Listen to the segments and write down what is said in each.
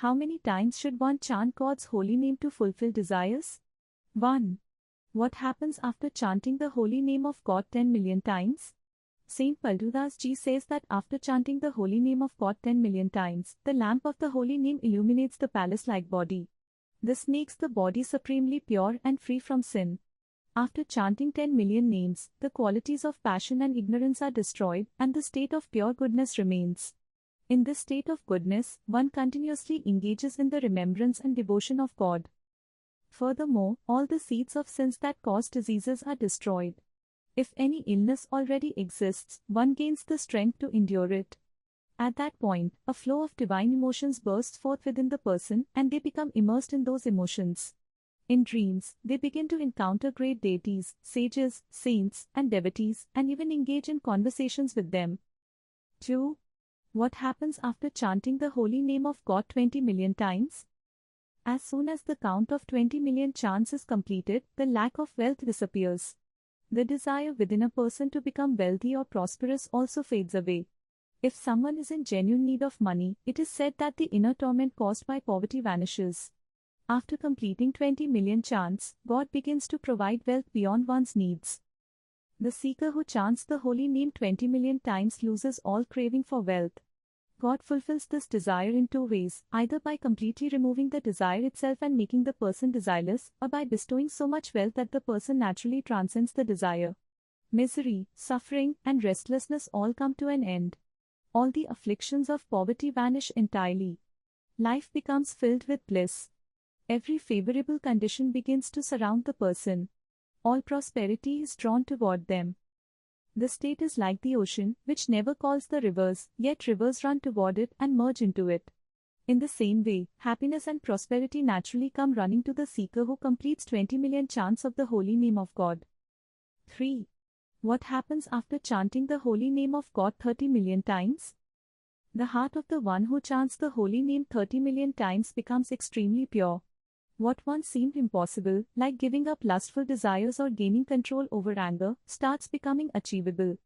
How many times should one chant God's holy name to fulfill desires? 1. What happens after chanting the holy name of God 10 million times? Saint Paldudas Ji says that after chanting the holy name of God 10 million times, the lamp of the holy name illuminates the palace-like body. This makes the body supremely pure and free from sin. After chanting 10 million names, the qualities of passion and ignorance are destroyed and the state of pure goodness remains. In this state of goodness, one continuously engages in the remembrance and devotion of God. Furthermore, all the seeds of sins that cause diseases are destroyed. If any illness already exists, one gains the strength to endure it. At that point, a flow of divine emotions bursts forth within the person and they become immersed in those emotions. In dreams, they begin to encounter great deities, sages, saints, and devotees, and even engage in conversations with them. 2. What happens after chanting the holy name of God 20 million times? As soon as the count of 20 million chants is completed, the lack of wealth disappears. The desire within a person to become wealthy or prosperous also fades away. If someone is in genuine need of money, it is said that the inner torment caused by poverty vanishes. After completing 20 million chants, God begins to provide wealth beyond one's needs. The seeker who chants the holy name 20 million times loses all craving for wealth. God fulfills this desire in two ways, either by completely removing the desire itself and making the person desireless, or by bestowing so much wealth that the person naturally transcends the desire. Misery, suffering, and restlessness all come to an end. All the afflictions of poverty vanish entirely. Life becomes filled with bliss. Every favorable condition begins to surround the person. All prosperity is drawn toward them. The state is like the ocean, which never calls the rivers, yet rivers run toward it and merge into it. In the same way, happiness and prosperity naturally come running to the seeker who completes 20 million chants of the holy name of God. 3. What happens after chanting the holy name of God 30 million times? The heart of the one who chants the holy name 30 million times becomes extremely pure. What once seemed impossible, like giving up lustful desires or gaining control over anger, starts becoming achievable.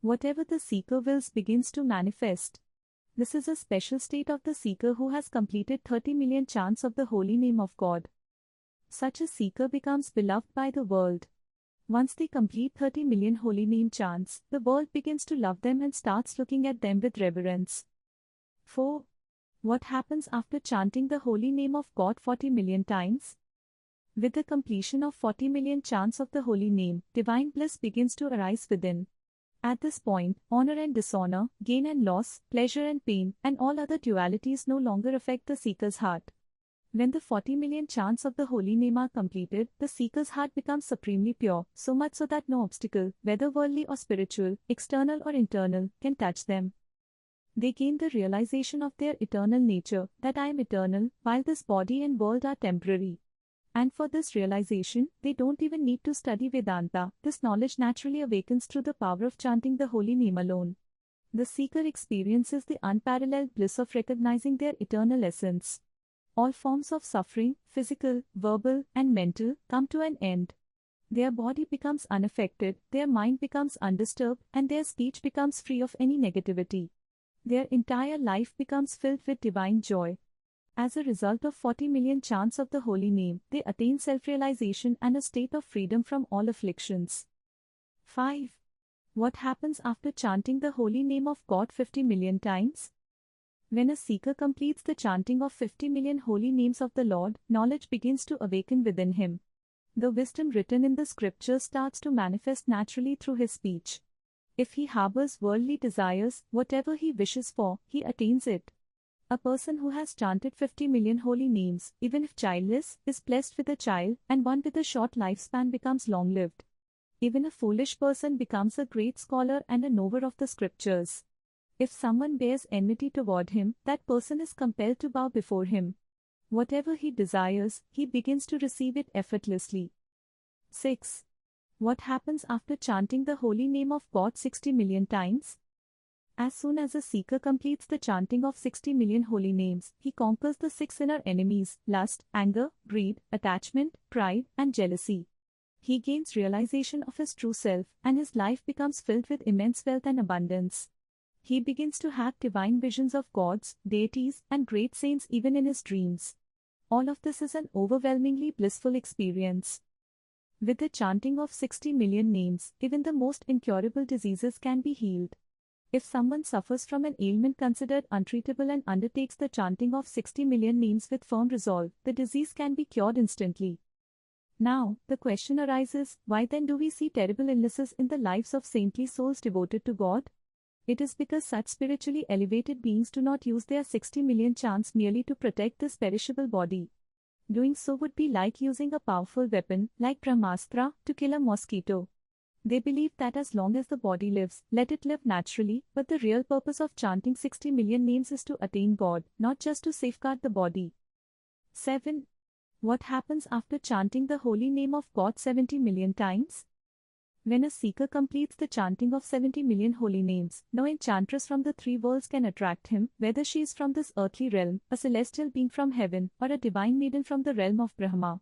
Whatever the seeker wills begins to manifest. This is a special state of the seeker who has completed 30 million chants of the holy name of God. Such a seeker becomes beloved by the world. Once they complete 30 million holy name chants, the world begins to love them and starts looking at them with reverence. 4. What happens after chanting the holy name of God 40 million times? With the completion of 40 million chants of the holy name, divine bliss begins to arise within. At this point, honor and dishonor, gain and loss, pleasure and pain, and all other dualities no longer affect the seeker's heart. When the 40 million chants of the holy name are completed, the seeker's heart becomes supremely pure, so much so that no obstacle, whether worldly or spiritual, external or internal, can touch them. They gain the realization of their eternal nature, that I am eternal, while this body and world are temporary. And for this realization, they don't even need to study Vedanta. This knowledge naturally awakens through the power of chanting the holy name alone. The seeker experiences the unparalleled bliss of recognizing their eternal essence. All forms of suffering, physical, verbal, and mental, come to an end. Their body becomes unaffected, their mind becomes undisturbed, and their speech becomes free of any negativity. Their entire life becomes filled with divine joy. As a result of 40 million chants of the holy name, they attain self-realization and a state of freedom from all afflictions. 5. What happens after chanting the holy name of God 50 million times? When a seeker completes the chanting of 50 million holy names of the Lord, knowledge begins to awaken within him. The wisdom written in the scriptures starts to manifest naturally through his speech. If he harbors worldly desires, whatever he wishes for, he attains it. A person who has chanted 50 million holy names, even if childless, is blessed with a child, and one with a short lifespan becomes long-lived. Even a foolish person becomes a great scholar and a knower of the scriptures. If someone bears enmity toward him, that person is compelled to bow before him. Whatever he desires, he begins to receive it effortlessly. 6. What happens after chanting the holy name of God 60 million times? As soon as a seeker completes the chanting of 60 million holy names, he conquers the 6 inner enemies: lust, anger, greed, attachment, pride, and jealousy. He gains realization of his true self, and his life becomes filled with immense wealth and abundance. He begins to have divine visions of gods, deities, and great saints even in his dreams. All of this is an overwhelmingly blissful experience. With the chanting of 60 million names, even the most incurable diseases can be healed. If someone suffers from an ailment considered untreatable and undertakes the chanting of 60 million names with firm resolve, the disease can be cured instantly. Now, the question arises, why then do we see terrible illnesses in the lives of saintly souls devoted to God? It is because such spiritually elevated beings do not use their 60 million chants merely to protect this perishable body. Doing so would be like using a powerful weapon, like Brahmastra, to kill a mosquito. They believe that as long as the body lives, let it live naturally, but the real purpose of chanting 60 million names is to attain God, not just to safeguard the body. 7. What happens after chanting the holy name of God 70 million times? When a seeker completes the chanting of 70 million holy names, no enchantress from the three worlds can attract him, whether she is from this earthly realm, a celestial being from heaven, or a divine maiden from the realm of Brahma.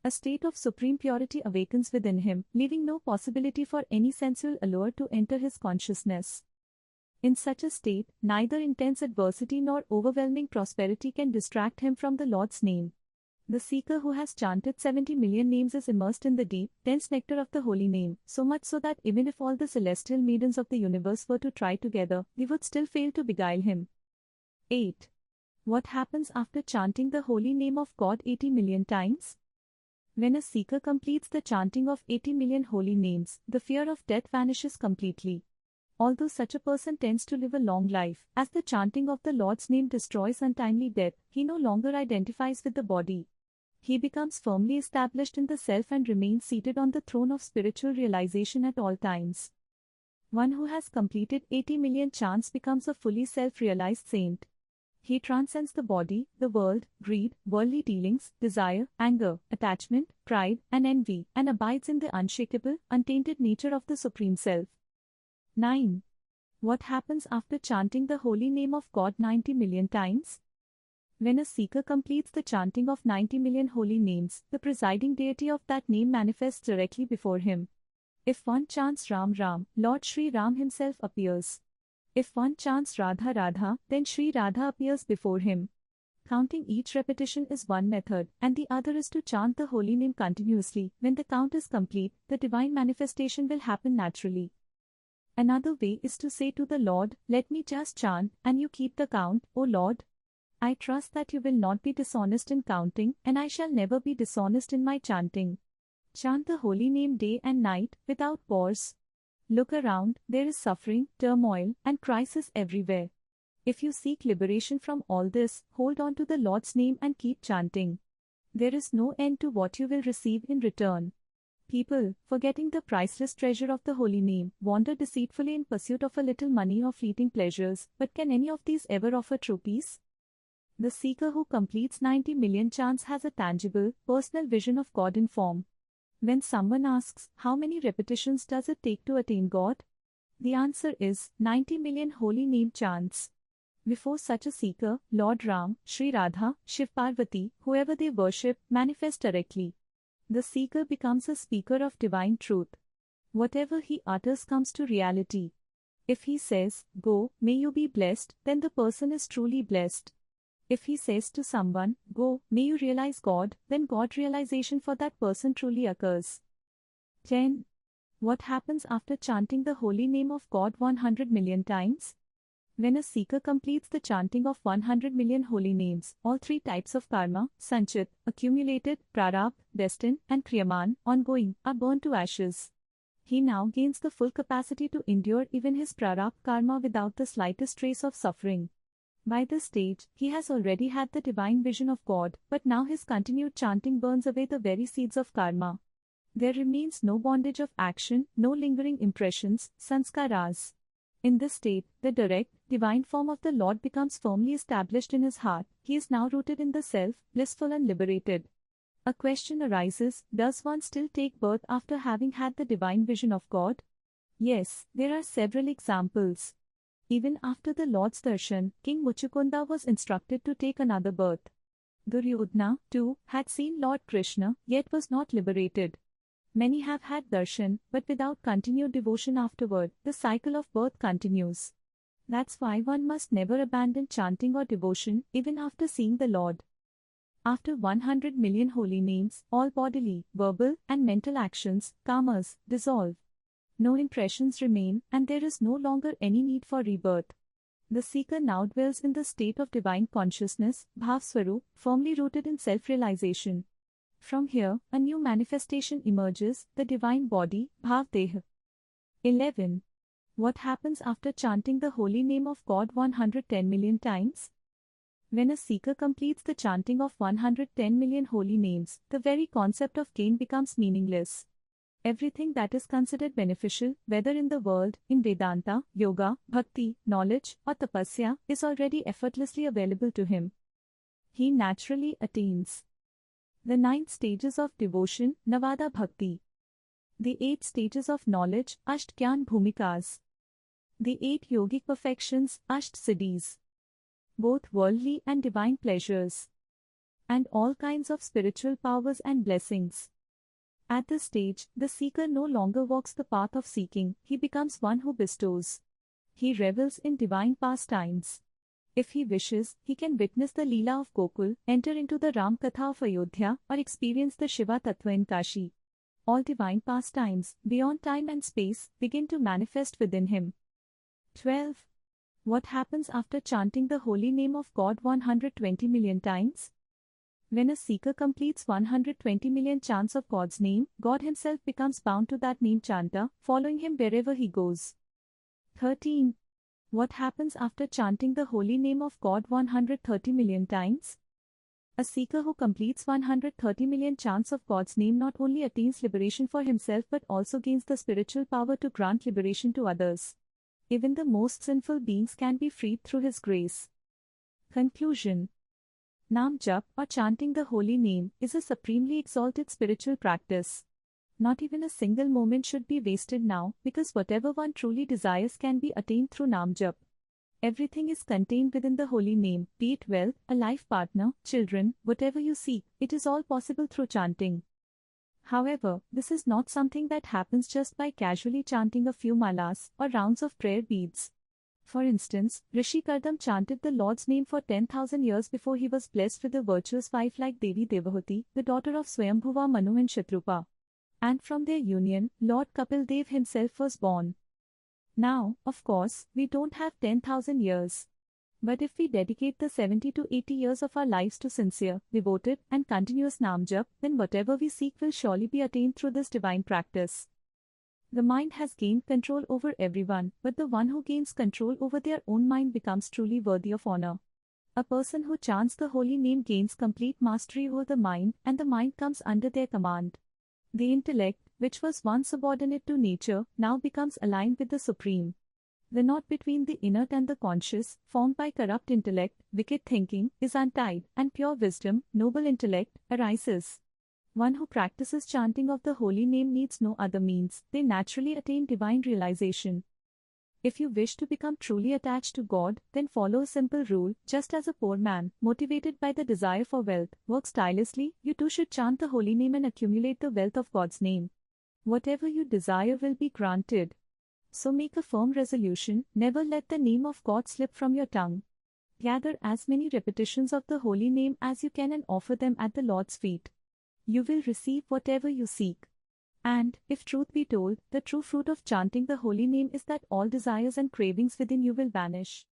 A state of supreme purity awakens within him, leaving no possibility for any sensual allure to enter his consciousness. In such a state, neither intense adversity nor overwhelming prosperity can distract him from the Lord's name. The seeker who has chanted 70 million names is immersed in the deep, dense nectar of the holy name, so much so that even if all the celestial maidens of the universe were to try together, they would still fail to beguile him. 8. What happens after chanting the holy name of God 80 million times? When a seeker completes the chanting of 80 million holy names, the fear of death vanishes completely. Although such a person tends to live a long life, as the chanting of the Lord's name destroys untimely death, he no longer identifies with the body. He becomes firmly established in the self and remains seated on the throne of spiritual realization at all times. One who has completed 80 million chants becomes a fully self-realized saint. He transcends the body, the world, greed, worldly dealings, desire, anger, attachment, pride, and envy, and abides in the unshakable, untainted nature of the Supreme Self. 9. What happens after chanting the holy name of God 90 million times? When a seeker completes the chanting of 90 million holy names, the presiding deity of that name manifests directly before him. If one chants Ram Ram, Lord Sri Ram himself appears. If one chants Radha Radha, then Sri Radha appears before him. Counting each repetition is one method, and the other is to chant the holy name continuously. When the count is complete, the divine manifestation will happen naturally. Another way is to say to the Lord, "Let me just chant, and you keep the count, O Lord. I trust that you will not be dishonest in counting, and I shall never be dishonest in my chanting." Chant the holy name day and night, without pause. Look around, there is suffering, turmoil, and crisis everywhere. If you seek liberation from all this, hold on to the Lord's name and keep chanting. There is no end to what you will receive in return. People, forgetting the priceless treasure of the holy name, wander deceitfully in pursuit of a little money or fleeting pleasures, but can any of these ever offer true peace? The seeker who completes 90 million chants has a tangible, personal vision of God in form. When someone asks, how many repetitions does it take to attain God? The answer is 90 million holy name chants. Before such a seeker, Lord Ram, Sri Radha, Shiv Parvati, whoever they worship, manifest directly. The seeker becomes a speaker of divine truth. Whatever he utters comes to reality. If he says, "Go, may you be blessed," then the person is truly blessed. If he says to someone, "Go, may you realize God," then God realization for that person truly occurs. 10. What happens after chanting the holy name of God 100 million times? When a seeker completes the chanting of 100 million holy names, all three types of karma, sanchit, accumulated, prarabdha, destined, and kriyaman, ongoing, are burned to ashes. He now gains the full capacity to endure even his prarabdha karma without the slightest trace of suffering. By this stage, he has already had the divine vision of God, but now his continued chanting burns away the very seeds of karma. There remains no bondage of action, no lingering impressions, sanskaras. In this state, the direct, divine form of the Lord becomes firmly established in his heart. He is now rooted in the self, blissful and liberated. A question arises, does one still take birth after having had the divine vision of God? Yes, there are several examples. Even after the Lord's darshan, King Muchukunda was instructed to take another birth. Duryodhana, too, had seen Lord Krishna, yet was not liberated. Many have had darshan, but without continued devotion afterward, the cycle of birth continues. That's why one must never abandon chanting or devotion, even after seeing the Lord. After 100 million holy names, all bodily, verbal, and mental actions, karmas, dissolve. No impressions remain, and there is no longer any need for rebirth. The seeker now dwells in the state of divine consciousness, Bhav Swarup, firmly rooted in self-realization. From here, a new manifestation emerges, the divine body, Bhav Deh. 11. What happens after chanting the holy name of God 110 million times? When a seeker completes the chanting of 110 million holy names, the very concept of gain becomes meaningless. Everything that is considered beneficial, whether in the world, in Vedanta, yoga, bhakti, knowledge, or tapasya, is already effortlessly available to him. He naturally attains the 9 stages of devotion, Navada Bhakti. The 8 stages of knowledge, Asht Gyan Bhumikas. The 8 yogic perfections, Asht Siddhis. Both worldly and divine pleasures. And all kinds of spiritual powers and blessings. At this stage, the seeker no longer walks the path of seeking, he becomes one who bestows. He revels in divine pastimes. If he wishes, he can witness the Leela of Gokul, enter into the Ram Katha of Ayodhya, or experience the Shiva Tattva in Kashi. All divine pastimes, beyond time and space, begin to manifest within him. 12. What happens after chanting the holy name of God 120 million times? When a seeker completes 120 million chants of God's name, God himself becomes bound to that name chanter, following him wherever he goes. 13. What happens after chanting the holy name of God 130 million times? A seeker who completes 130 million chants of God's name not only attains liberation for himself but also gains the spiritual power to grant liberation to others. Even the most sinful beings can be freed through his grace. Conclusion. Nam Jap, or chanting the holy name, is a supremely exalted spiritual practice. Not even a single moment should be wasted now, because whatever one truly desires can be attained through Nam Jap. Everything is contained within the holy name, be it wealth, a life partner, children, whatever you seek, it is all possible through chanting. However, this is not something that happens just by casually chanting a few malas or rounds of prayer beads. For instance, Rishi Kardam chanted the Lord's name for 10,000 years before he was blessed with a virtuous wife like Devi Devahuti, the daughter of Swayambhuva Manu and Shatrupa. And from their union, Lord Kapil Dev himself was born. Now, of course, we don't have 10,000 years. But if we dedicate the 70 to 80 years of our lives to sincere, devoted, and continuous Namjap, then whatever we seek will surely be attained through this divine practice. The mind has gained control over everyone, but the one who gains control over their own mind becomes truly worthy of honor. A person who chants the holy name gains complete mastery over the mind, and the mind comes under their command. The intellect, which was once subordinate to nature, now becomes aligned with the Supreme. The knot between the inert and the conscious, formed by corrupt intellect, wicked thinking, is untied, and pure wisdom, noble intellect, arises. One who practices chanting of the holy name needs no other means, they naturally attain divine realization. If you wish to become truly attached to God, then follow a simple rule, just as a poor man, motivated by the desire for wealth, works tirelessly, you too should chant the holy name and accumulate the wealth of God's name. Whatever you desire will be granted. So make a firm resolution, never let the name of God slip from your tongue. Gather as many repetitions of the holy name as you can and offer them at the Lord's feet. You will receive whatever you seek. And, if truth be told, the true fruit of chanting the holy name is that all desires and cravings within you will vanish.